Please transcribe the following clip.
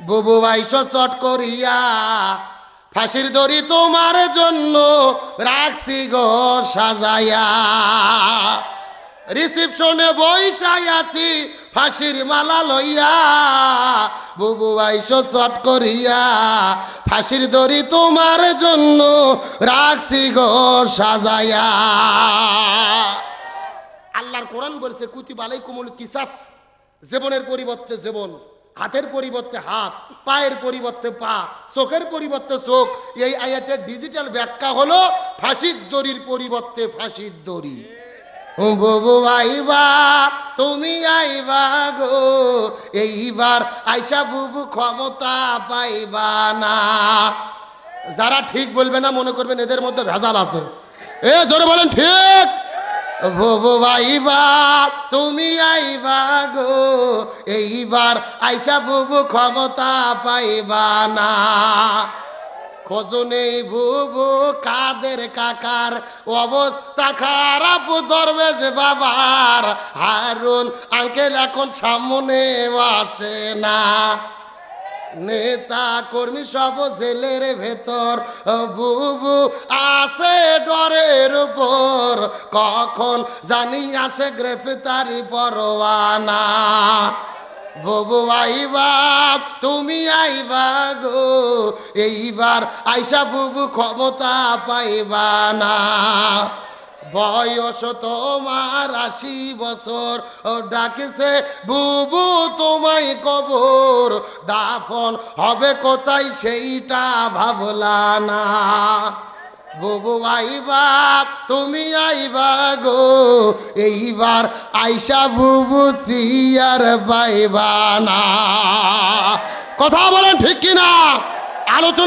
বুবু আইসো চট করিয়া ফাঁসির দড়ি তোমার জন্য রাখছি গো সাজাইয়া রিসেপশনে বইসাই আছি ফাঁসির মালা লইয়া বুবু আইসো চট করিয়া ফাঁসির দড়ি তোমার জন্য রাখছি গো সাজাইয়া। আল্লাহর কোরআন বলছে কুতিবা আলাইকুমুল কিসাস, জীবনের পরিবর্তে জীবন, হাতের পরিবর্তে হাত, পায়ের পরিবর্তে পা, চোখের পরিবর্তে চোখ। এই আয়াতের ডিজিটাল ব্যাখ্যা হলো ফাঁসির দড়ির পরিবর্তে ফাঁসির দড়ি। বুবু আইবা তুমি আইবা গো এইবার আইসা বুবু ক্ষমতা পাইবা না। যারা ঠিক বলবে না মনে করবেন এদের মধ্যে ভেজাল আছে। এ জোরে বলেন ঠিক। বুবু আইবা তুমি আইবা গো এইবার আইসা বুবু ক্ষমতা পাইবা না। খোঁজনে বুবু কাদের কাকার অবস্থা খারাপ, দরবেশ বাবার হারুন আঙ্কেল এখন সামনে আসে না। নেতা কর্মী সব জেলের ভেতর, বুবু আসে ডরের উপর, কখন জানি আসে গ্রেফতারি পরোয়ানা। বুবু আইবা তুমি আইবা গো এইবার আইসা বুবু ক্ষমতা পাইবা না। বয়স তোমার 80 বছর, ডাকেছে বুবু তোমায় কবর, দাফন হবে কোথায় সেইটা ভাবলা না। বুবু আইবা তুমি আইবা গো এইবার আইসা বুবু সিয়ার পাইবা না। কথা বলেন ঠিক কিনা? আলোচনা